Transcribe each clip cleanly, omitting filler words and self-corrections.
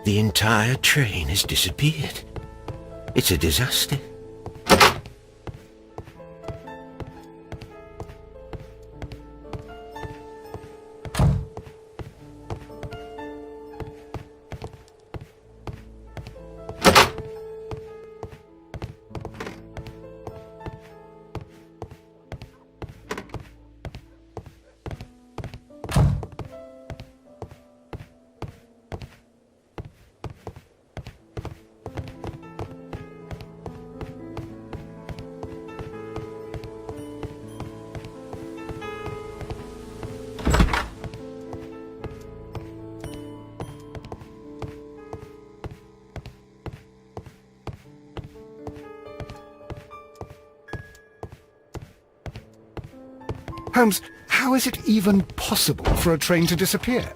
The entire train has disappeared. It's a disaster. Holmes, how is it even possible for a train to disappear?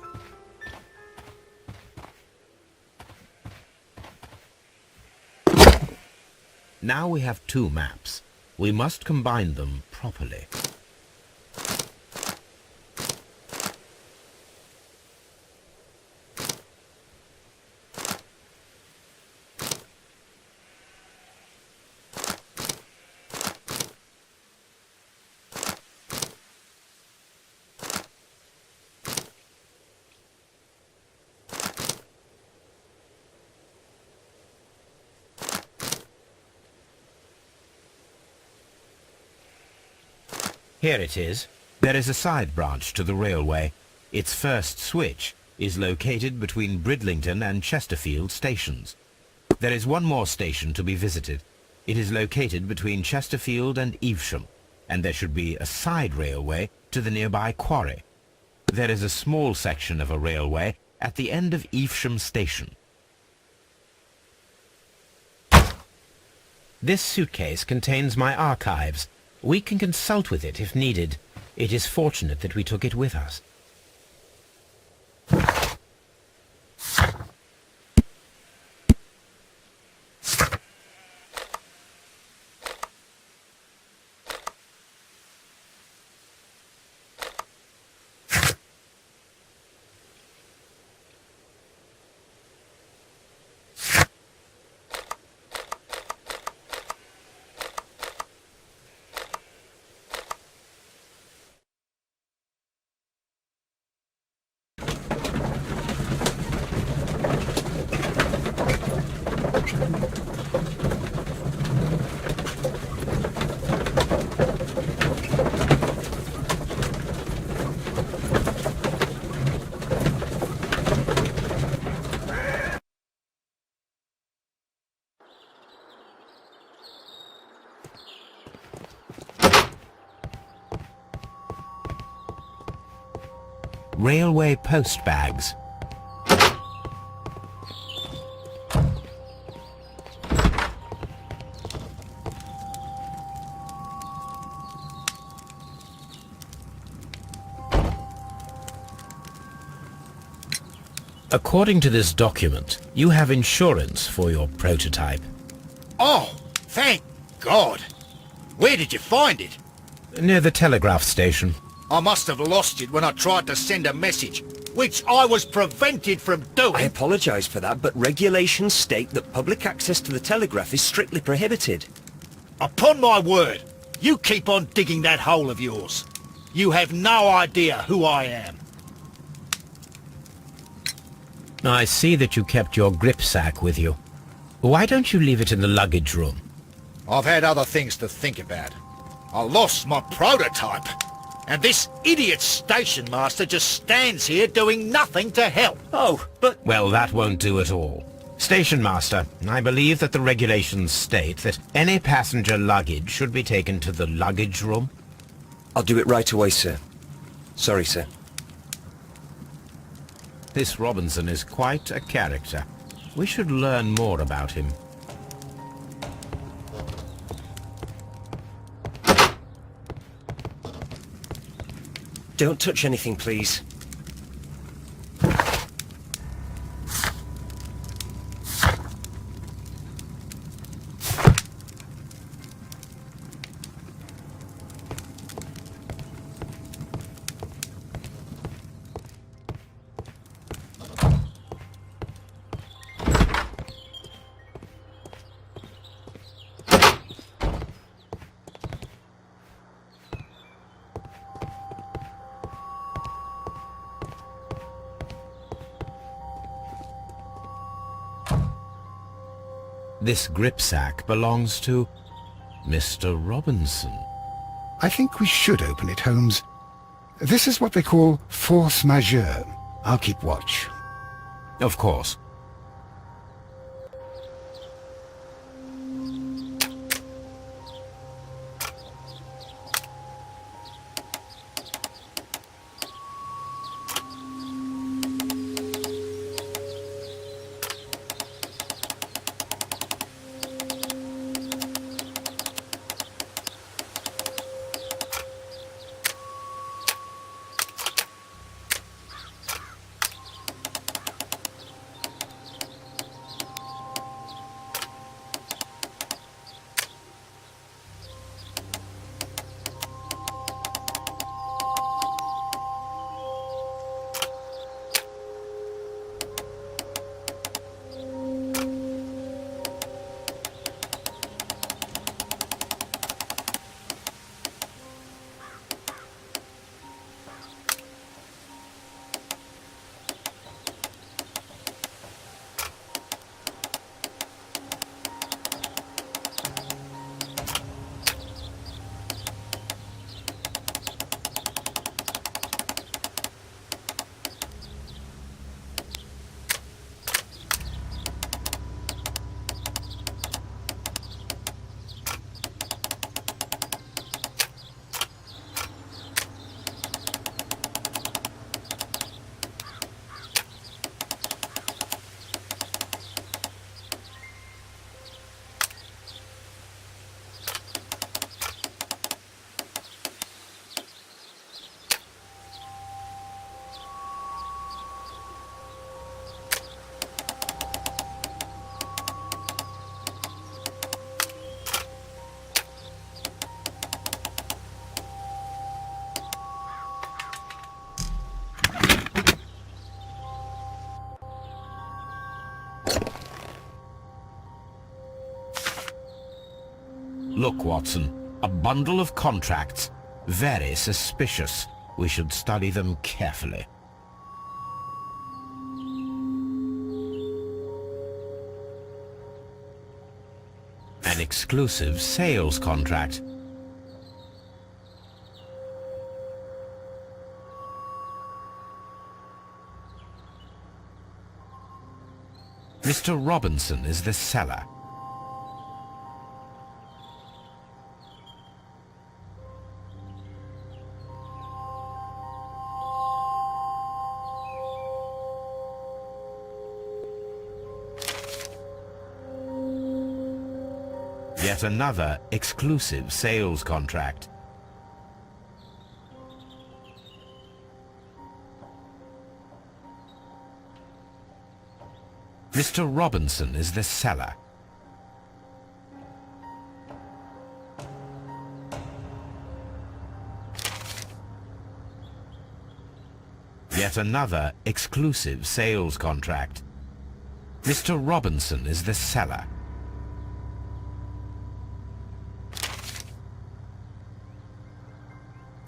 Now we have two maps. We must combine them properly. Here it is. There is a side branch to the railway. Its first switch is located between Bridlington and Chesterfield stations. There is one more station to be visited. It is located between Chesterfield and Evesham, and there should be a side railway to the nearby quarry. There is a small section of a railway at the end of Evesham station. This suitcase contains my archives. We can consult with it if needed. It is fortunate that we took it with us. Railway post bags. According to this document, you have insurance for your prototype. Oh, thank God! Where did you find it? Near the telegraph station. I must have lost it when I tried to send a message, which I was prevented from doing. I apologise for that, but regulations state that public access to the telegraph is strictly prohibited. Upon my word, you keep on digging that hole of yours. You have no idea who I am. I see that you kept your gripsack with you. Why don't you leave it in the luggage room? I've had other things to think about. I lost my prototype. And this idiot station master just stands here doing nothing to help. Oh, but... Well, that won't do at all. Station master, I believe that the regulations state that any passenger luggage should be taken to the luggage room. I'll do it right away, sir. Sorry, sir. This Robinson is quite a character. We should learn more about him. Don't touch anything, please. This gripsack belongs to Mr. Robinson. I think we should open it, Holmes. This is what they call force majeure. I'll keep watch. Of course. Look, Watson, a bundle of contracts. Very suspicious. We should study them carefully. An exclusive sales contract. Mr. Robinson is the seller. Yet another exclusive sales contract. Mr. Robinson is the seller. Yet another exclusive sales contract. Mr. Robinson is the seller.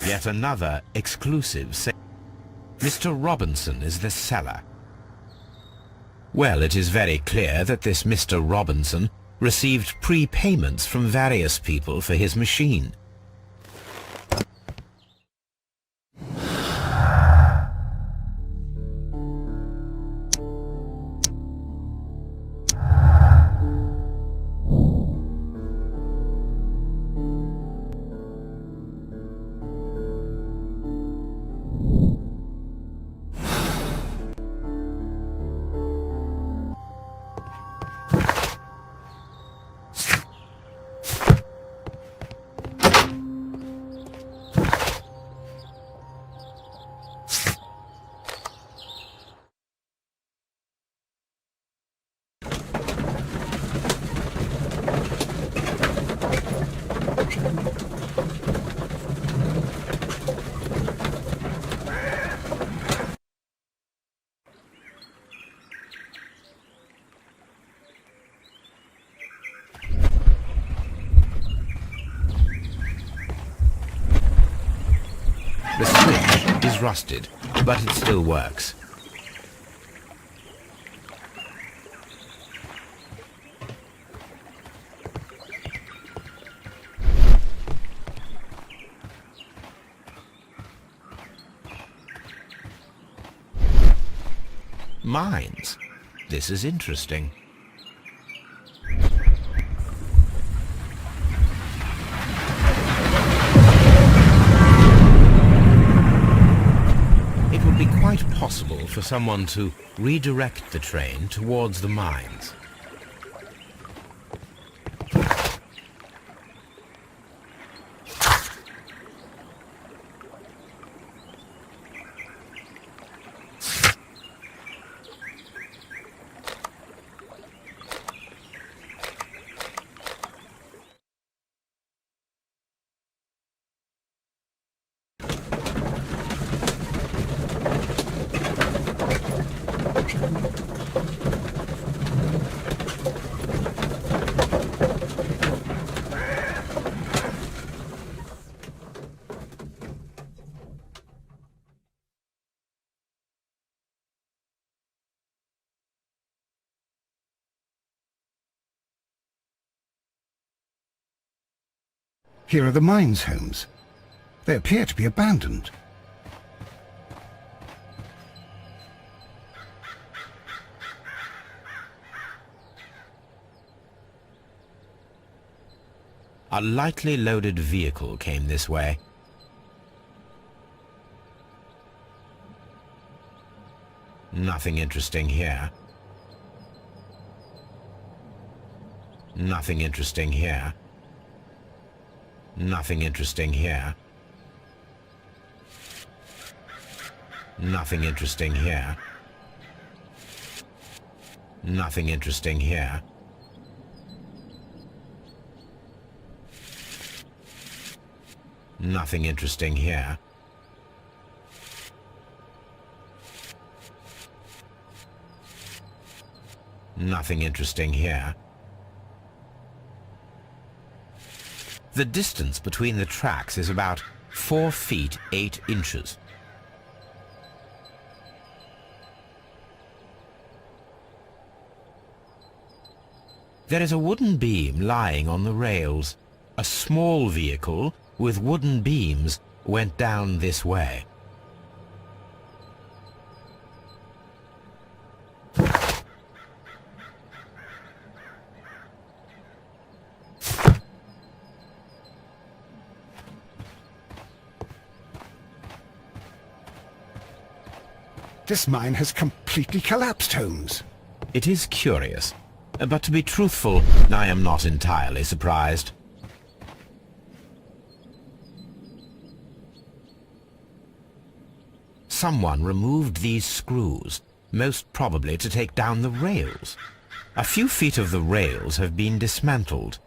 Yet another exclusive sale. Mr. Robinson is the seller. Well, it is very clear that this Mr. Robinson received prepayments from various people for his machine. The switch is rusted, but it still works. Mines. This is interesting. It would be quite possible for someone to redirect the train towards the mines. Here are the mines, Holmes. They appear to be abandoned. A lightly loaded vehicle came this way. Nothing interesting here. Nothing interesting here. Nothing interesting here. Nothing interesting here. Nothing interesting here. Nothing interesting here. Nothing interesting here. The distance between the tracks is about 4 feet 8 inches. There is a wooden beam lying on the rails. A small vehicle with wooden beams went down this way. This mine has completely collapsed, Holmes. It is curious, but to be truthful, I am not entirely surprised. Someone removed these screws, most probably to take down the rails. A few feet of the rails have been dismantled.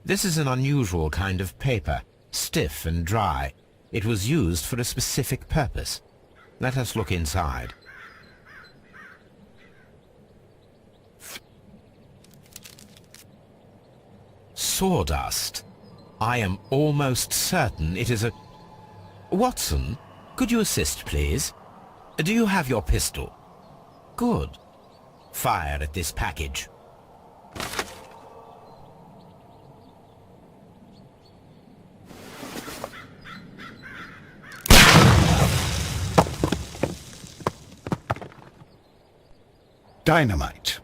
This is an unusual kind of paper, stiff and dry. It was used for a specific purpose. Let us look inside. Sawdust. I am almost certain it is a... Watson, could you assist, please? Do you have your pistol? Good. Fire at this package. Dynamite.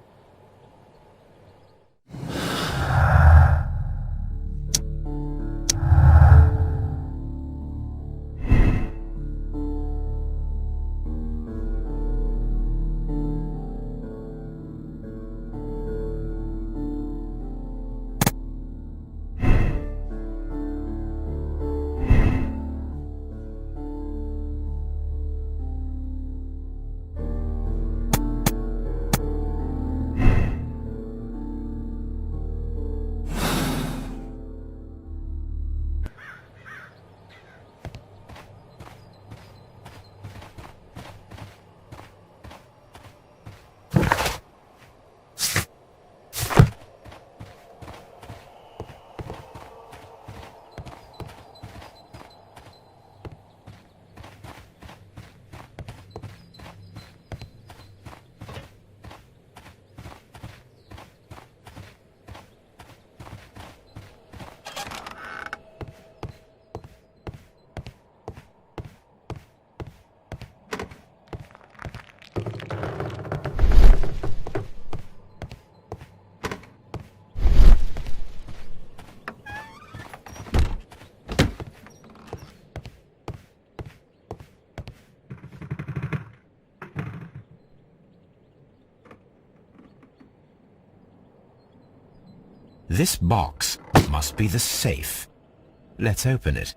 This box must be the safe. Let's open it.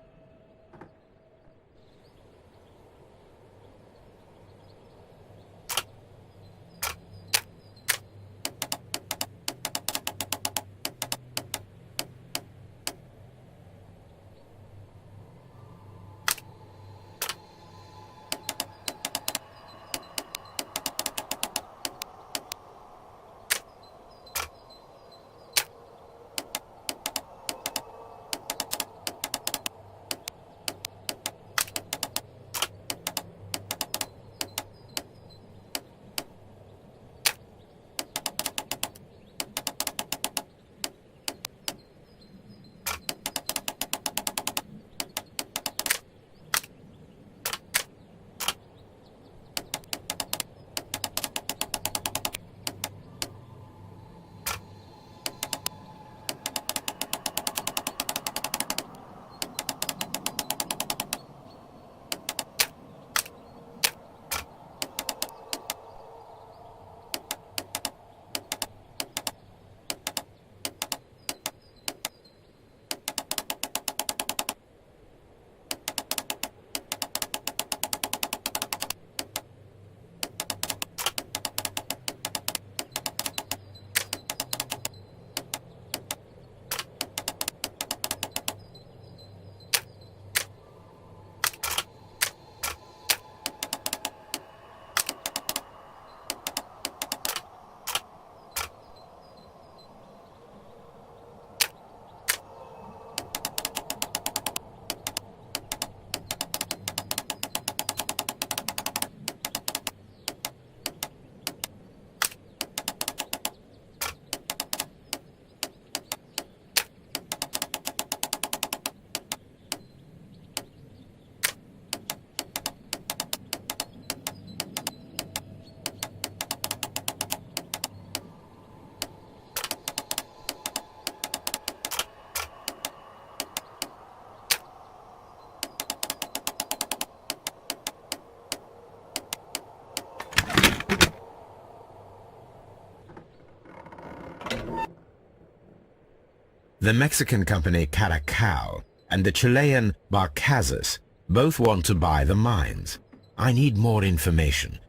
The Mexican company Caracal and the Chilean Barcazas both want to buy the mines. I need more information.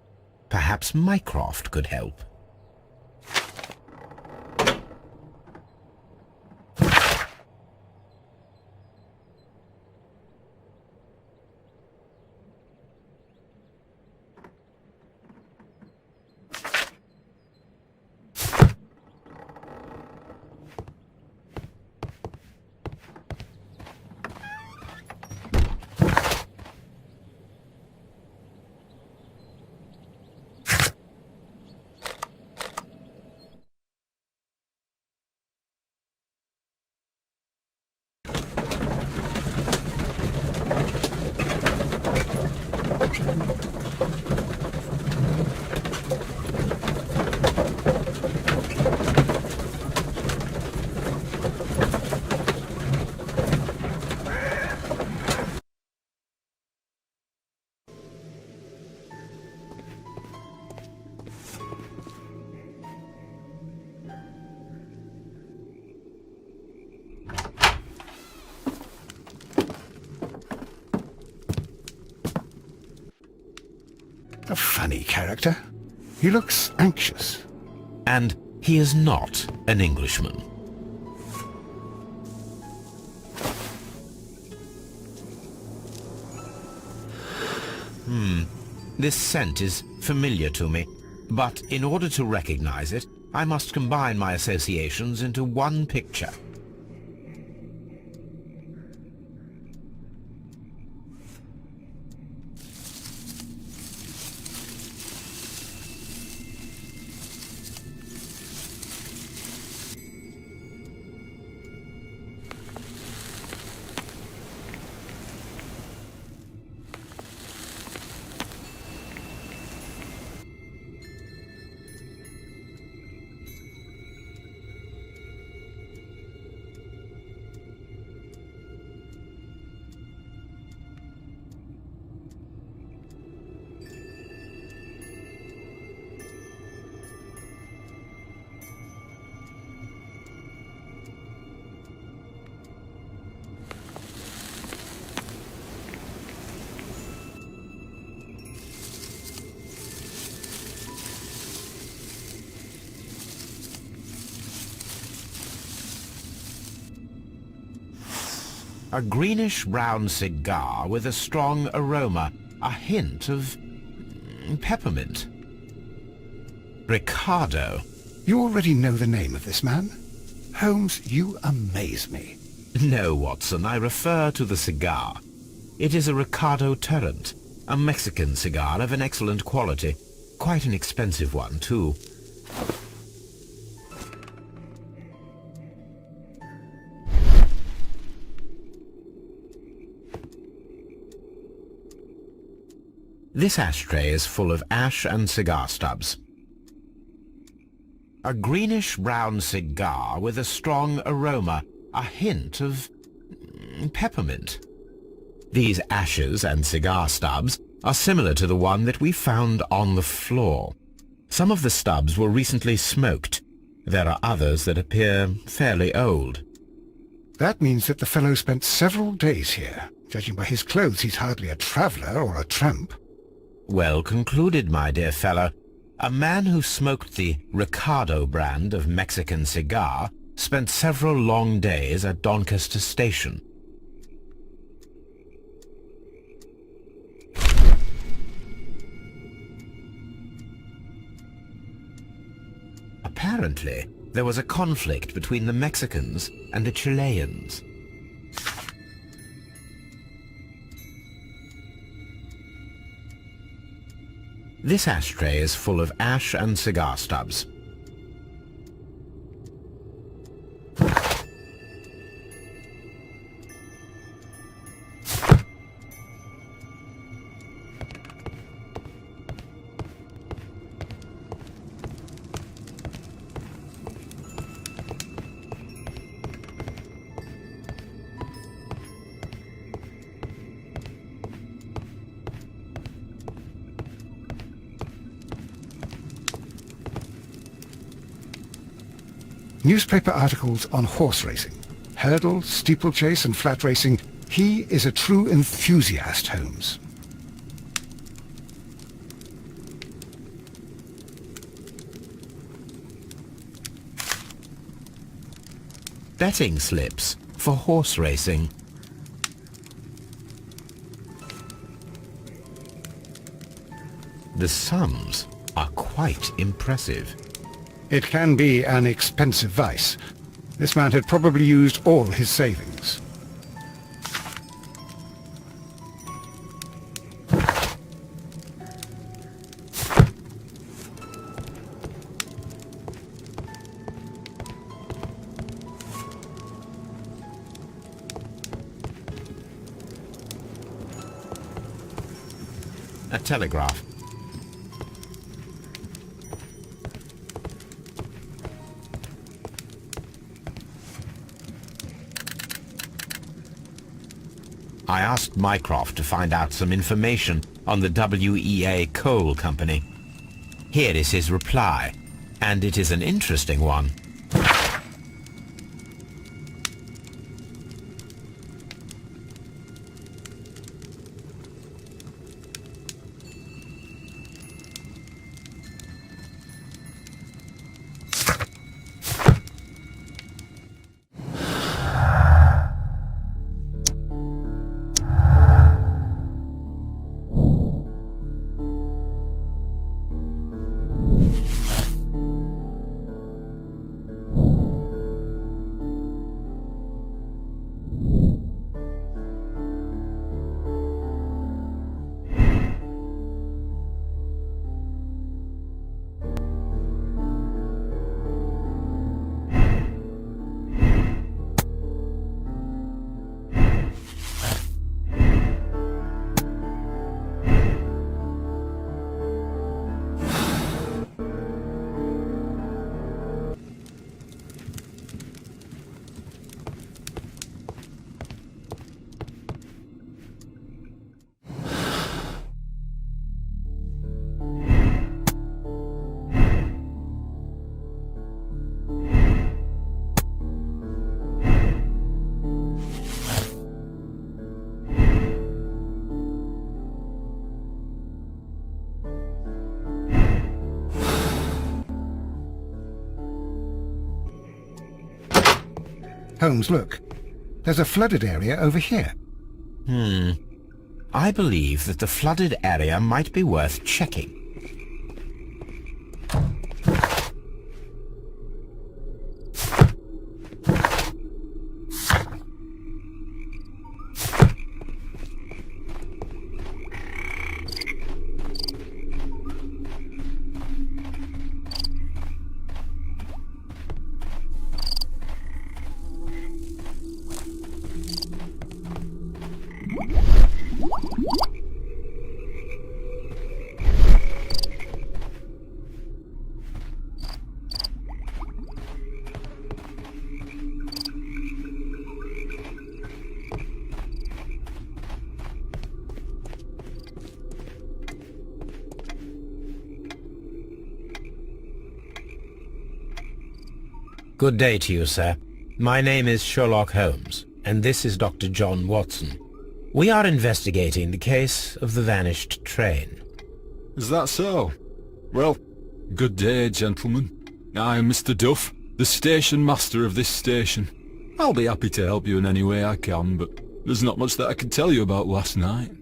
Perhaps Mycroft could help. A funny character. He looks anxious. And he is not an Englishman. This scent is familiar to me, but in order to recognize it, I must combine my associations into one picture. A greenish-brown cigar with a strong aroma, a hint of peppermint. Ricardo. You already know the name of this man? Holmes, you amaze me. No, Watson, I refer to the cigar. It is a Ricardo Turrent, a Mexican cigar of an excellent quality. Quite an expensive one, too. This ashtray is full of ash and cigar stubs. A greenish-brown cigar with a strong aroma, a hint of peppermint. These ashes and cigar stubs are similar to the one that we found on the floor. Some of the stubs were recently smoked. There are others that appear fairly old. That means that the fellow spent several days here. Judging by his clothes, he's hardly a traveller or a tramp. Well concluded, my dear fellow. A man who smoked the Ricardo brand of Mexican cigar spent several long days at Doncaster Station. Apparently, there was a conflict between the Mexicans and the Chileans. This ashtray is full of ash and cigar stubs. Newspaper articles on horse racing, hurdle, steeplechase and flat racing. He is a true enthusiast, Holmes. Betting slips for horse racing. The sums are quite impressive. It can be an expensive vice. This man had probably used all his savings. A telegraph. I asked Mycroft to find out some information on the WEA Coal Company. Here is his reply, and it is an interesting one. Holmes, look. There's a flooded area over here. I believe that the flooded area might be worth checking. Good day to you, sir. My name is Sherlock Holmes, and this is Dr. John Watson. We are investigating the case of the vanished train. Is that so? Well, good day, gentlemen. I am Mr. Duff, the station master of this station. I'll be happy to help you in any way I can, but there's not much that I can tell you about last night.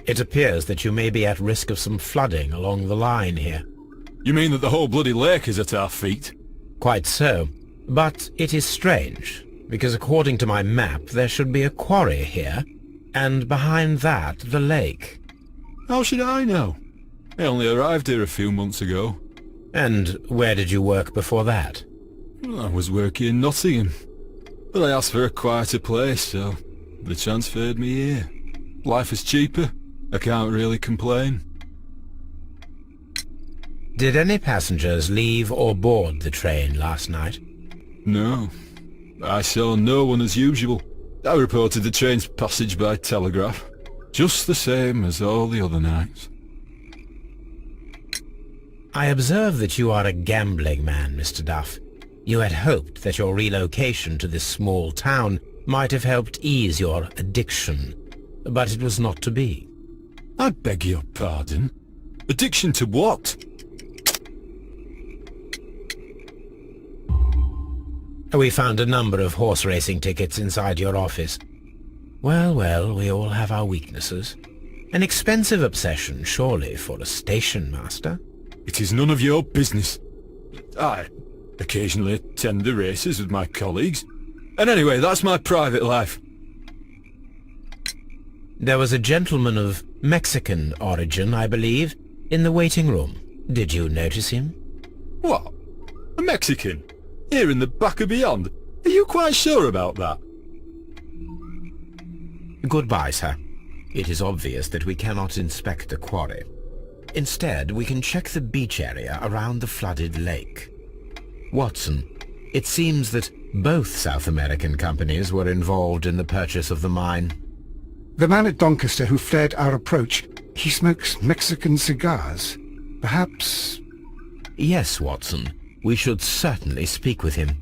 It appears that you may be at risk of some flooding along the line here. You mean that the whole bloody lake is at our feet? Quite so. But it is strange, because according to my map there should be a quarry here, and behind that the lake. How should I know? I only arrived here a few months ago. And where did you work before that? Well, I was working in Nottingham, but I asked for a quieter place, so they transferred me here. Life is cheaper. I can't really complain. Did any passengers leave or board the train last night? No. I saw no one as usual. I reported the train's passage by telegraph, just the same as all the other nights. I observe that you are a gambling man, Mr. Duff. You had hoped that your relocation to this small town might have helped ease your addiction, but it was not to be. I beg your pardon? Addiction to what? We found a number of horse racing tickets inside your office. Well, we all have our weaknesses. An expensive obsession, surely, for a station master. It is none of your business. I occasionally attend the races with my colleagues. And anyway, that's my private life. There was a gentleman of Mexican origin, I believe, in the waiting room. Did you notice him? What? A Mexican? Here in the back of beyond? Are you quite sure about that? Goodbye, sir. It is obvious that we cannot inspect the quarry. Instead, we can check the beach area around the flooded lake. Watson, it seems that both South American companies were involved in the purchase of the mine. The man at Doncaster who fled our approach, he smokes Mexican cigars. Perhaps... Yes, Watson. We should certainly speak with him.